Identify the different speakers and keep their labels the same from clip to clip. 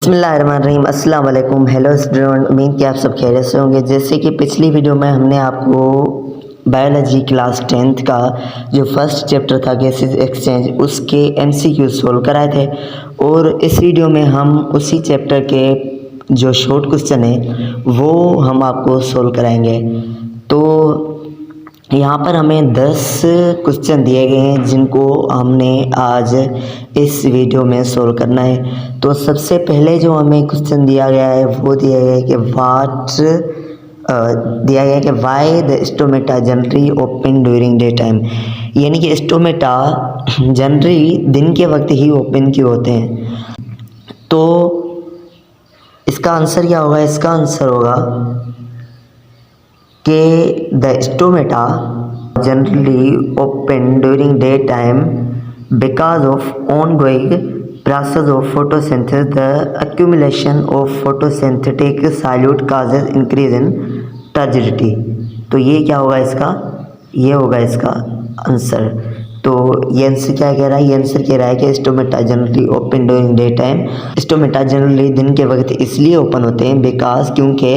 Speaker 1: बिस्मिल्लाहिर्रहमानिर्रहीम। अस्सलाम वालेकुम। हेलो स्टूडेंट, उम्मीद कि आप सब खैरियत से होंगे। जैसे कि पिछली वीडियो में हमने आपको बायोलॉजी क्लास 10th का जो फर्स्ट चैप्टर था गैसेस एक्सचेंज, उसके एमसीक्यू सोल्व कराए थे, और इस वीडियो में हम उसी चैप्टर के जो शॉर्ट क्वेश्चन है वो हम आपको सोल्व कराएंगे। तो यहाँ पर हमें 10 क्वेश्चन दिए गए हैं जिनको हमने आज इस वीडियो में सोल्व करना है। तो सबसे पहले जो हमें क्वेश्चन दिया गया है वो दिया गया है कि दिया गया है कि why the stomata generally open during day time, यानी कि स्टोमेटा जनरली दिन के वक्त ही ओपन क्यों होते हैं। तो इसका आंसर क्या होगा? इसका आंसर होगा कि the stomata generally open during daytime because of ongoing process of photosynthesis. The accumulation of photosynthetic solute causes increase in turgidity. तो ये क्या होगा इसका? ये होगा इसका आंसर। तो ये आंसर क्या कह रहा है? ये आंसर कह रहा है कि stomata generally open during day time, stomata generally दिन के वक्त इसलिए ओपन होते हैं बिकॉज क्योंकि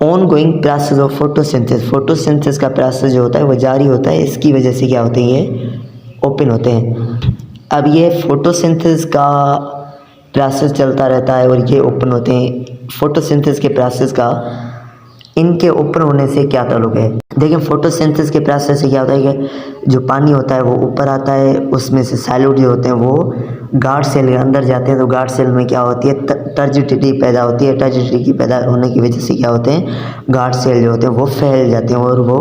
Speaker 1: on going process of photosynthesis, photosynthesis का प्रोसेस जो होता है वो जारी होता है, इसकी वजह से क्या होते हैं? ये ओपन होते हैं। अब ये फोटोसिंथेसिस का प्रोसेस चलता रहता है और ये ओपन होते हैं। फोटोसिंथेसिस के प्रोसेस का इनके ओपन होने से क्या ताल्लुक है? देखिए, फोटोसिंथेसिस के प्रोसेस से क्या होता है कि जो पानी होता है वो ऊपर आता है, उसमें से सॉल्यूट जो होते हैं वो गार्ड सेल के अंदर जाते हैं। तो गार्ड सेल में क्या होती है? टर्जिडिटी पैदा होती है। टर्जिडिटी की पैदा होने की वजह से क्या होते हैं? गार्ड सेल जो होते हैं वो फैल जाते हैं और वो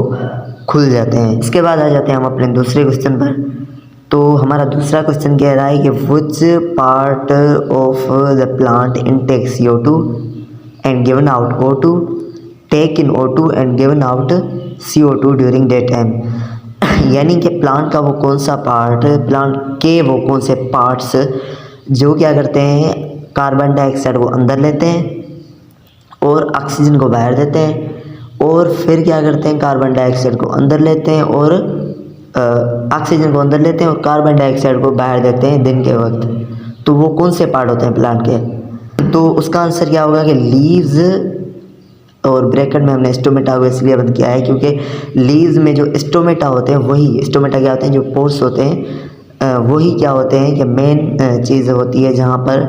Speaker 1: खुल जाते हैं। इसके बाद आ जाते हैं हम अपने दूसरे क्वेश्चन पर। तो हमारा दूसरा क्वेश्चन कह रहा है कि which part of the plant intake CO2 and given out O2, take in O2 and given out CO2 during day time. यानी कि प्लांट का वो कौन सा पार्ट, प्लांट के वो कौन से पार्ट्स जो क्या करते हैं? कार्बन डाइऑक्साइड को अंदर लेते हैं और ऑक्सीजन को बाहर देते हैं, और फिर क्या करते हैं? कार्बन डाइऑक्साइड को अंदर लेते हैं और ऑक्सीजन को अंदर लेते हैं और कार्बन डाइऑक्साइड को बाहर देते हैं दिन के वक्त। तो वो कौन से पार्ट होते हैं प्लांट के? तो उसका आंसर क्या होगा कि लीव्स, और ब्रैकेट में हमने स्टोमेटा को इसलिए बंद किया है क्योंकि लीव्स में जो स्टोमेटा होते हैं वही स्टोमेटा क्या होते हैं? जो पोर्स होते हैं वही क्या होते हैं कि मेन चीज़ होती है जहाँ पर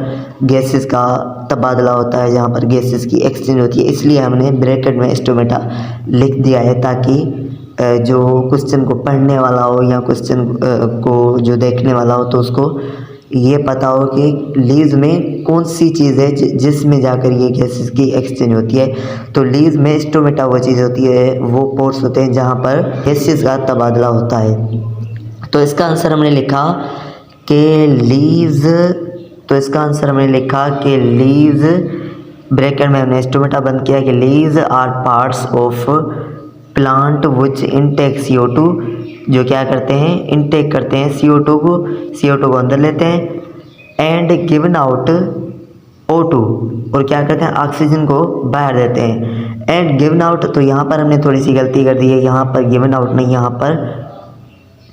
Speaker 1: गैसेस का तबादला होता है, जहाँ पर गैसेस की एक्सचेंज होती है। इसलिए हमने ब्रैकेट में स्टोमेटा लिख दिया है ताकि जो क्वेश्चन को पढ़ने वाला हो या क्वेश्चन को जो देखने वाला हो तो उसको ये पता हो कि लीव्स में कौन सी चीज़ है जिसमें जाकर ये गैसेस की एक्सचेंज होती है। तो लीव्स में स्टोमेटा वो चीज़ होती है, वो पोर्स होते हैं जहाँ पर गैसेस का तबादला होता है। तो इसका आंसर हमने लिखा कि लीव्स, तो इसका आंसर हमने लिखा कि लीव्स, ब्रैकेट में हमने स्टोमेटा बंद किया कि leaves are parts of plant which intake CO2, जो क्या करते हैं? इनटेक करते हैं CO2 को अंदर लेते हैं, एंड गिवन आउट O2, और क्या करते हैं? ऑक्सीजन को बाहर देते हैं। एंड गिवन आउट, तो यहाँ पर हमने थोड़ी सी गलती कर दी है, यहाँ पर गिवन आउट नहीं, यहाँ पर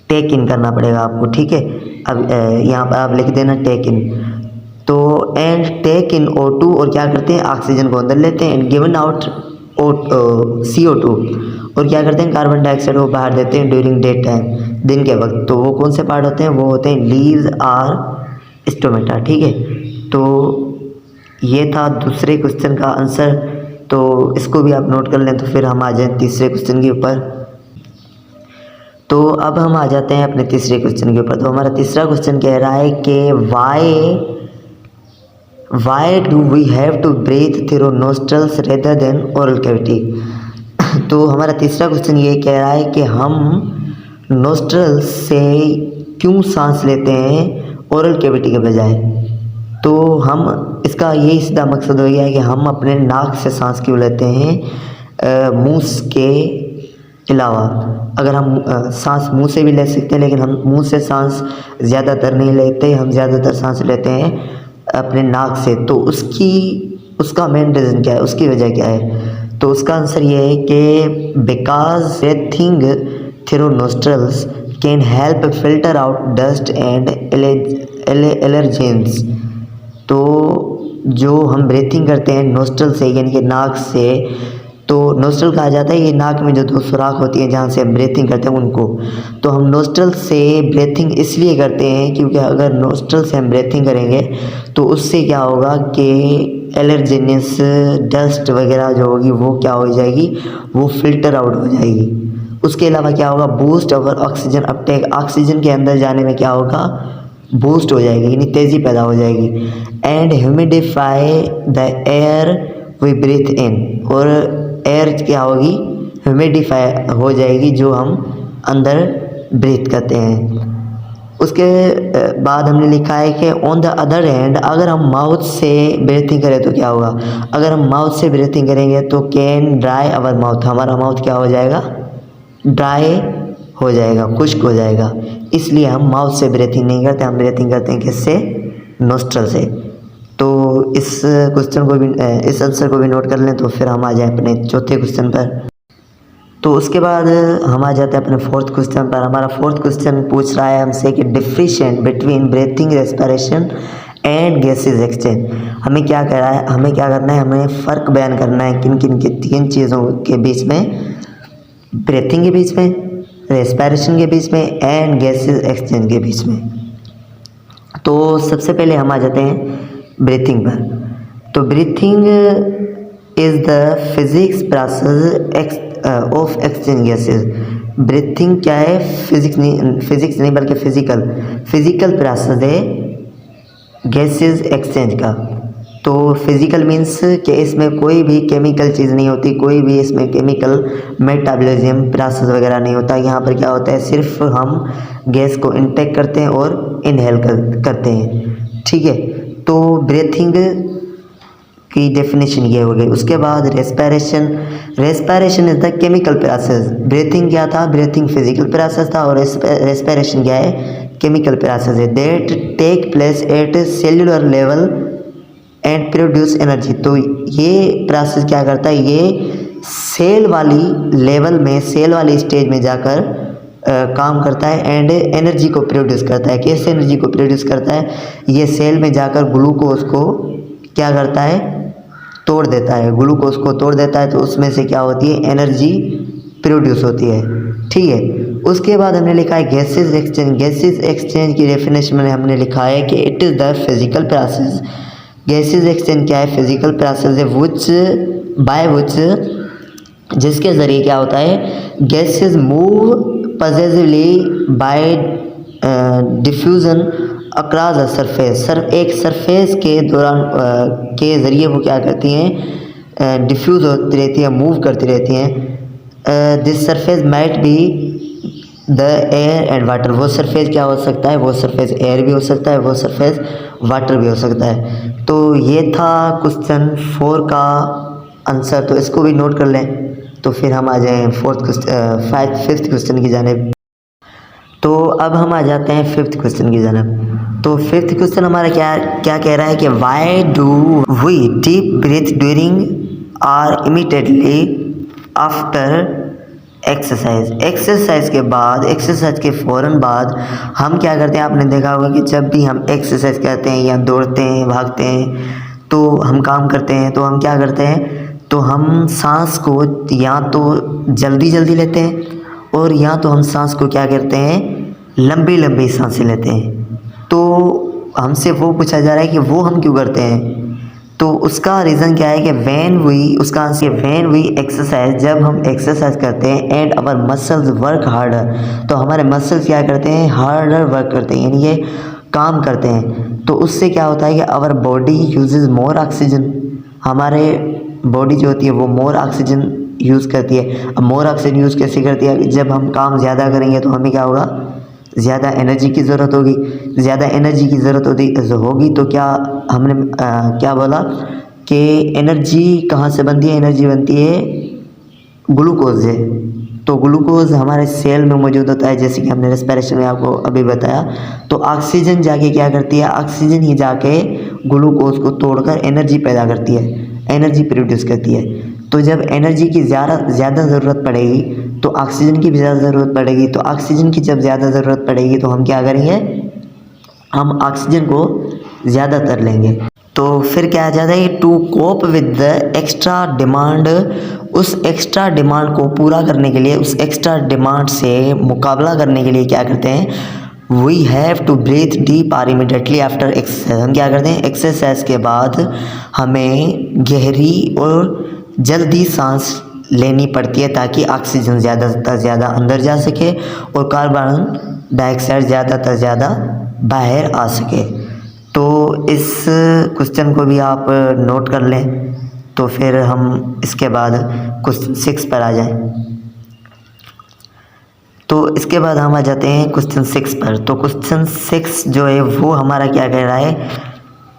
Speaker 1: टेक इन करना पड़ेगा आपको, ठीक है? अब यहाँ पर आप लिख देना टेक इन। तो एंड टेक इन O2, और क्या करते हैं? ऑक्सीजन को अंदर लेते हैं, एंड गिवन आउट CO2, और क्या करते हैं? कार्बन डाइऑक्साइड को बाहर देते हैं ड्यूरिंग डे टाइम, दिन के वक्त। तो वो कौन से पार्ट होते हैं? वो होते हैं लीव्स आर स्टोमेटा, ठीक है? तो ये था दूसरे क्वेश्चन का आंसर। तो इसको भी आप नोट कर लें। तो फिर हम आ जाएं तीसरे क्वेश्चन के ऊपर। तो अब हम आ जाते हैं अपने तीसरे क्वेश्चन के ऊपर। तो हमारा तीसरा क्वेश्चन कह रहा है कि why do we have to breathe through nostrils rather than oral cavity. तो हमारा तीसरा क्वेश्चन ये कह रहा है कि हम नोस्ट्रल्स से क्यों सांस लेते हैं ओरल कैविटी के बजाय। तो हम इसका यही सीधा मकसद हो गया है कि हम अपने नाक से सांस क्यों लेते हैं मुंह के अलावा। अगर हम सांस मुंह से भी ले सकते हैं, लेकिन हम मुंह से सांस ज़्यादातर नहीं लेते, हम ज़्यादातर सांस लेते हैं अपने नाक से। तो उसका मेन रीज़न क्या है? उसकी वजह क्या है? तो उसका आंसर ये है कि because breathing through nostrils can help filter out dust and allergens. तो जो हम ब्रीथिंग करते हैं नोस्ट्रल से यानी कि नाक से, तो नोस्ट्रल कहा जाता है ये नाक में जो 2 सुराख होती हैं जहाँ से हम ब्रीथिंग करते हैं उनको। तो हम नोस्ट्रल से ब्रीथिंग इसलिए करते हैं क्योंकि अगर नोस्ट्रल से हम ब्रीथिंग करेंगे तो उससे क्या होगा कि एलर्जेनियस डस्ट वगैरह जो होगी वो क्या हो जाएगी, वो फिल्टर आउट हो जाएगी। उसके अलावा क्या होगा, boost our oxygen Uptake, oxygen के अंदर जाने में क्या होगा, बूस्ट हो जाएगी यानी तेज़ी पैदा हो जाएगी। And humidify the air we breathe in, और एयर क्या होगी, ह्यूमिडिफाई हो जाएगी जो हम अंदर ब्रीथ करते हैं। उसके बाद हमने लिखा है कि ऑन द अदर हैंड अगर हम माउथ से ब्रीथिंग करें तो क्या होगा, अगर हम माउथ से ब्रीथिंग करेंगे तो कैन ड्राई आवर माउथ, हमारा माउथ क्या हो जाएगा, ड्राई हो जाएगा, खुश्क हो जाएगा। इसलिए हम माउथ से ब्रीथिंग नहीं करते, हम ब्रीथिंग करते हैं किससे, नोस्ट्रल से। तो इस क्वेश्चन को भी, इस आंसर को भी नोट कर लें। तो फिर हम आ जाएं अपने चौथे क्वेश्चन पर। तो उसके बाद हम आ जाते हैं अपने फोर्थ क्वेश्चन पर। हमारा फोर्थ क्वेश्चन पूछ रहा है हमसे कि differentiate between breathing, respiration and gases exchange. हमें क्या कह रहा है, हमें क्या करना है, हमें फ़र्क बयान करना है किन किन के 3 चीज़ों के बीच में, ब्रीथिंग के बीच में, रेस्पिरेशन के बीच में एंड गैसेज एक्सचेंज के बीच में। तो सबसे पहले हम आ जाते हैं ब्रीथिंग पर। तो breathing is the physics process of exchange gases. Breathing क्या है, फिजिक्स नहीं बल्कि फिजिकल प्रोसेस है गैसेज एक्सचेंज का। तो फिजिकल मीन्स कि इसमें कोई भी केमिकल चीज़ नहीं होती, कोई भी इसमें केमिकल मेटाबॉलिज्म प्रोसेस वगैरह नहीं होता। यहाँ पर क्या होता है, सिर्फ हम गैस को इनटेक करते हैं और इनहेल करते हैं, ठीक है। तो ब्रीथिंग की डेफिनेशन ये हो गई। उसके बाद respiration is the chemical process. Breathing क्या था, ब्रीथिंग फिजिकल प्रोसेस था और रेस्पिरेशन क्या है, केमिकल प्रोसेस है। That take place at cellular level and produce energy. तो ये प्रोसेस क्या करता है, ये सेल वाली लेवल में, सेल वाली स्टेज में जाकर काम करता है एंड एनर्जी को प्रोड्यूस करता है। कैसे एनर्जी को प्रोड्यूस करता है, ये सेल में जाकर ग्लूकोज को क्या करता है, तोड़ देता है, ग्लूकोज को तोड़ देता है। तो उसमें से क्या होती है, एनर्जी प्रोड्यूस होती है, ठीक है। उसके बाद हमने लिखा है गैसेज एक्सचेंज। गैसेज एक्सचेंज की डेफिनेशन में हमने लिखा है कि it is the physical process. Gases exchange क्या है, फिजिकल प्रोसेस है जिसके ज़रिए क्या होता है, gases move positively by diffusion across the surface. एक सरफेस के दौरान के ज़रिए वो क्या करती हैं, डिफ्यूज़ होती रहती हैं, मूव करती रहती हैं। This surface might be the air and water. वो सरफेस क्या हो सकता है, वो सरफेस एयर भी हो सकता है, वो सरफेस वाटर भी हो सकता है। तो ये था क्वेश्चन 4 का आंसर, तो इसको भी नोट कर लें। तो फिर हम आ जाएँ फिफ्थ क्वेश्चन की जानिब। तो अब हम आ जाते हैं 5th क्वेश्चन की जानिब। तो 5th क्वेश्चन हमारा क्या कह रहा है कि why do we deep breathe during और इमीडिएटली आफ्टर एक्सरसाइज के बाद, एक्सरसाइज के फ़ौरन बाद हम क्या करते हैं, आपने देखा होगा कि जब भी हम एक्सरसाइज करते हैं या दौड़ते हैं, भागते हैं, तो हम काम करते हैं, तो हम क्या करते हैं, तो हम सांस को या तो जल्दी लेते हैं और या तो हम सांस को क्या करते हैं, लंबी सांसें लेते हैं। तो हमसे वो पूछा जा रहा है कि वो हम क्यों करते हैं। तो उसका रीज़न क्या है कि उसका आंसर व्हेन वी एक्सरसाइज, जब हम एक्सरसाइज करते हैं and our muscles work harder, तो हमारे मसल्स क्या करते हैं, हार्डर वर्क करते हैं, यानी ये काम करते हैं। तो उससे क्या होता है कि our body uses more oxygen, हमारे बॉडी जो होती है वो मोर ऑक्सीजन यूज़ करती है। अब मोर ऑक्सीजन यूज़ कैसे करती है, जब हम काम ज़्यादा करेंगे तो हमें क्या होगा, ज़्यादा एनर्जी की ज़रूरत होगी। ज़्यादा एनर्जी की ज़रूरत होगी तो क्या हमने क्या बोला कि एनर्जी कहाँ से बनती है, एनर्जी बनती है ग्लूकोज से। तो ग्लूकोज हमारे सेल में मौजूद होता है, जैसे कि हमने रेस्पिरेशन में आपको अभी बताया। तो ऑक्सीजन जाके क्या करती है, ऑक्सीजन ही जाके ग्लूकोज को तोड़कर एनर्जी पैदा करती है, एनर्जी प्रोड्यूस करती है। तो जब एनर्जी की ज़्यादा ज़रूरत पड़ेगी तो ऑक्सीजन की भी ज़्यादा ज़रूरत पड़ेगी। तो ऑक्सीजन की जब ज़्यादा ज़रूरत पड़ेगी तो हम क्या करेंगे, हम ऑक्सीजन को ज़्यादातर लेंगे। तो फिर क्या आ जाता है, to cope with the extra demand, उस एक्स्ट्रा डिमांड को पूरा करने के लिए, उस एक्स्ट्रा डिमांड से मुकाबला करने के लिए क्या करते हैं, we have to breathe deep or immediately after exercise. हम क्या करते हैं, एक्सरसाइज के बाद हमें गहरी और जल्दी सांस लेनी पड़ती है ताकि ऑक्सीजन ज़्यादा ज़्यादा अंदर जा सके और कार्बन डाइऑक्साइड ज़्यादा ज़्यादा बाहर आ सके। तो इस क्वेश्चन को भी आप नोट कर लें। तो फिर हम इसके बाद क्वेश्चन 6 पर आ जाएं। तो इसके बाद हम आ जाते हैं क्वेश्चन 6 पर। तो क्वेश्चन 6 जो है वो हमारा क्या कह रहा है,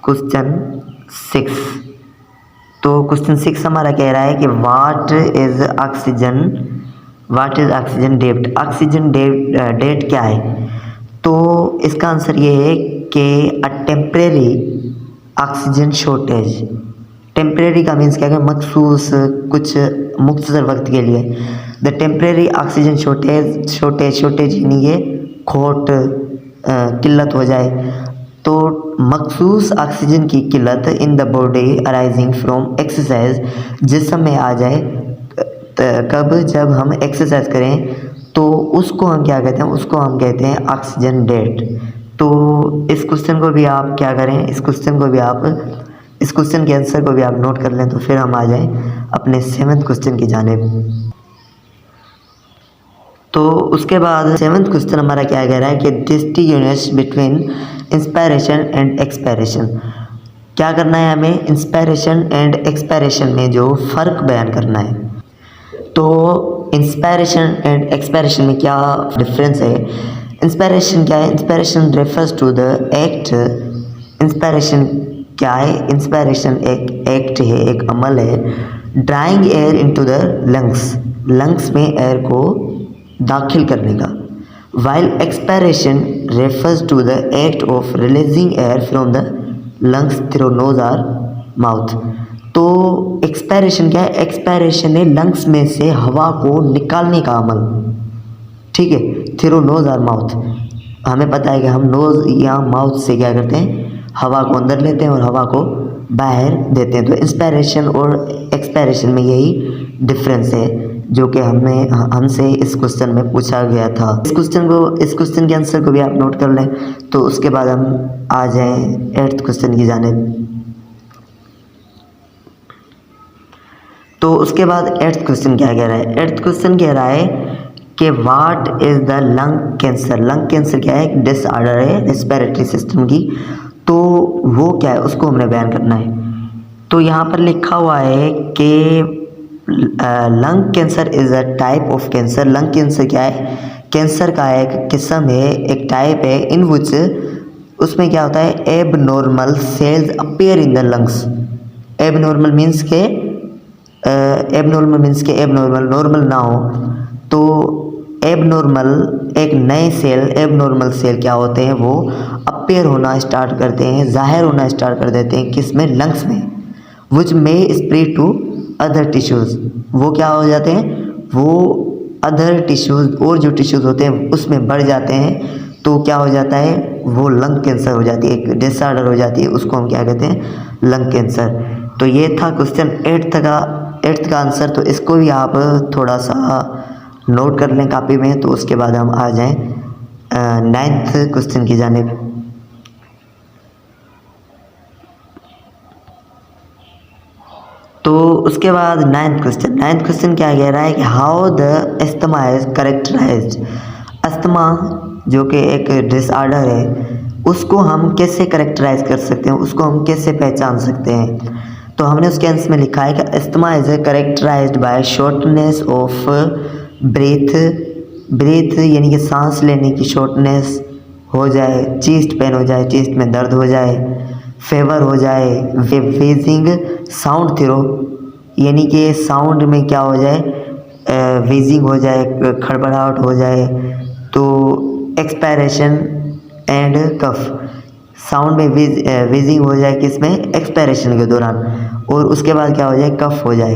Speaker 1: क्वेश्चन 6। तो क्वेश्चन 6 हमारा कह रहा है कि what is oxygen depth. Oxygen depth क्या है? तो इसका आंसर ये है कि a temporary oxygen shortage. Temporary का मीन्स क्या है, मखसूस, कुछ मुख्तसर वक्त के लिए। द टेम्परेरी ऑक्सीजन शॉर्टेज यानी ये खोट, किल्लत हो जाए। तो मखसूस ऑक्सीजन की किल्लत in the body arising from exercise, जिस्म में आ जाए कब, जब हम एक्सरसाइज करें, तो उसको हम क्या कहते हैं, उसको हम कहते हैं ऑक्सीजन डेप्थ। तो इस क्वेश्चन को भी आप क्या करें, इस क्वेश्चन के आंसर को भी आप नोट कर लें। तो फिर हम आ जाएं अपने 7th क्वेश्चन की जानिब। तो उसके बाद 7th क्वेश्चन हमारा क्या कह रहा है कि distinguish between inspiration and expiration. क्या करना है हमें, इंस्पायरेशन एंड एक्सपायरेशन में जो फ़र्क बयान करना है। तो इंस्पायरेशन एंड एक्सपायरेशन में क्या डिफरेंस है? इंस्पायरेशन क्या है? Inspiration refers to the act. Inspiration क्या है? इंस्पायरेशन एक एक्ट है, एक अमल है, drawing air into the lungs में एयर को दाखिल करने का। While expiration refers to the act of releasing air from the lungs through nose और माउथ। तो एक्सपायरेशन क्या है? एक्सपायरेशन है लंग्स में से हवा को निकालने का अमल, ठीक है, थ्रू नोज और माउथ। हमें पता है कि हम नोज या माउथ से क्या करते हैं, हवा को अंदर लेते हैं और हवा को बाहर देते हैं। तो इंस्पायरेशन और एक्सपायरेशन में यही डिफरेंस है जो कि हमसे इस क्वेश्चन में पूछा गया था। इस क्वेश्चन के आंसर को भी आप नोट कर लें। तो उसके बाद हम आ जाएं 8th क्वेश्चन की जानिब। तो उसके बाद 8th क्वेश्चन क्या कह रहा है? 8th क्वेश्चन कह रहा है कि what is the lung cancer. Lung cancer क्या है? एक डिसऑर्डर है रेस्पिरेटरी सिस्टम की। तो वो क्या है, उसको हमने बयान करना है। तो यहाँ पर लिखा हुआ है कि lung cancer is a type of cancer. Lung cancer क्या है? कैंसर का एक किस्म है, एक टाइप है, इन विच उसमें क्या होता है, abnormal cells appear in the lungs. Abnormal means के एबनॉर्मल नॉर्मल ना हो। तो एबनॉर्मल एक नए सेल, एबनॉर्मल सेल क्या होते हैं, वो अपीयर होना स्टार्ट करते हैं, जाहिर होना स्टार्ट कर देते हैं, किस में, लंग्स में। विच में स्प्रेड टू अदर टिश्यूज़। वो क्या हो जाते हैं, वो अदर टिश्यूज़ और जो टिश्यूज़ होते हैं उसमें बढ़ जाते हैं। तो क्या हो जाता है, वो लंग कैंसर हो जाती है, एक डिसऑर्डर हो जाती है, उसको हम क्या कहते हैं, लंग कैंसर। तो ये था क्वेश्चन 8th का आंसर। तो इसको भी आप थोड़ा सा नोट कर लें कॉपी में। तो उसके बाद हम आ जाएं 9th क्वेश्चन की जानिब। तो उसके बाद 9th क्वेश्चन क्या कह रहा है कि how the asthma is characterised. Asthma जो कि एक डिसऑर्डर है, उसको हम कैसे करेक्टराइज कर सकते हैं, उसको हम कैसे पहचान सकते हैं। तो हमने उसके आंसर में लिखा है कि asthma is characterised by shortness of breath यानी कि सांस लेने की शॉर्टनेस हो जाए, चेस्ट पेन हो जाए, चेस्ट में दर्द हो जाए, फेवर हो जाए, वेजिंग साउंड थ्रो यानी कि साउंड में क्या हो जाए, वेजिंग हो जाए, खड़बड़ाहट हो जाए। तो एक्सपायरेशन एंड कफ, साउंड में वेजिंग हो जाए, किस में, एक्सपायरेशन के दौरान, और उसके बाद क्या हो जाए, कफ हो जाए,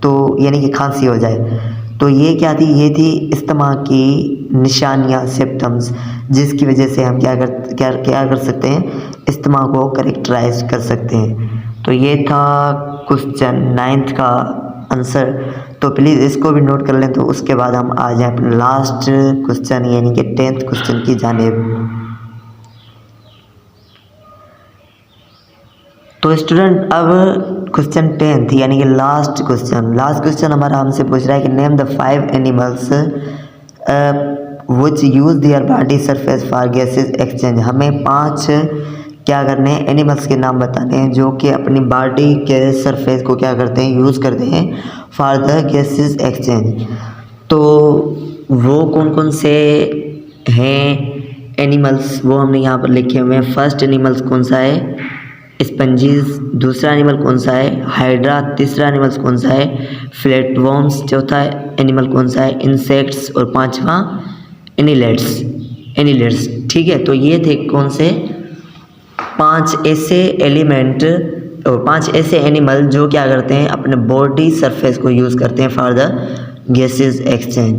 Speaker 1: तो यानी कि खांसी हो जाए। तो ये क्या थी, ये थी इस्तेमा की निशानियाँ, सिम्टम्स, जिसकी वजह से हम क्या कर सकते हैं, इस्तेमा को करेक्टराइज कर सकते हैं। तो ये था क्वेश्चन 9th का आंसर। तो प्लीज़ इसको भी नोट कर लें। तो उसके बाद हम आ जाएँ अपने लास्ट क्वेश्चन यानी कि 10th क्वेश्चन की जानिब। तो स्टूडेंट अब क्वेश्चन 10th यानी कि लास्ट क्वेश्चन हमारा हमसे पूछ रहा है कि name the 5 animals which use their body surface for gases exchange. हमें 5 क्या करने हैं, एनिमल्स के नाम बताने हैं जो कि अपनी बॉडी के सरफेस को क्या करते हैं, यूज़ करते हैं फॉर द गैसेस एक्सचेंज। तो वो कौन कौन से हैं एनिमल्स, वो हमने यहाँ पर लिखे हुए हैं। फर्स्ट एनिमल्स कौन सा है, स्पंजीज। दूसरा एनिमल कौन सा है, हाइड्रा। तीसरा एनिमल्स कौन सा है, फ्लैटवर्म्स। चौथा एनिमल कौन सा है, इंसेक्ट्स। और पांचवा एनिलेट्स। ठीक है, तो ये थे कौन से 5 ऐसे एलिमेंट और 5 ऐसे एनिमल जो क्या करते हैं, अपने बॉडी सरफेस को यूज़ करते हैं फॉर द गैसेस एक्सचेंज।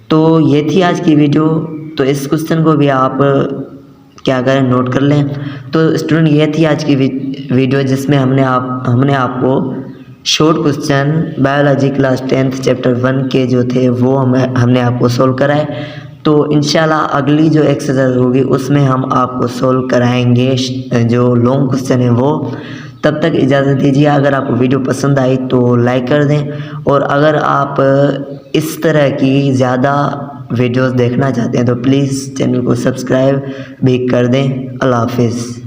Speaker 1: तो ये थी आज की वीडियो। तो इस क्वेश्चन को भी आप क्या करें, नोट कर लें। तो स्टूडेंट ये थी आज की वीडियो जिसमें हमने आपको short question biology class 10th chapter 1 के जो थे वो हमने आपको सोल्व कराए। तो इंशाल्लाह अगली जो एक्सरसाइज होगी उसमें हम आपको सोल्व कराएंगे जो लॉन्ग क्वेश्चन है वो। तब तक इजाज़त दीजिए। अगर आपको वीडियो पसंद आई तो लाइक कर दें, और अगर आप इस तरह की ज़्यादा वीडियोस देखना चाहते हैं तो प्लीज़ चैनल को सब्सक्राइब भी कर दें। अल्लाह हाफिज़।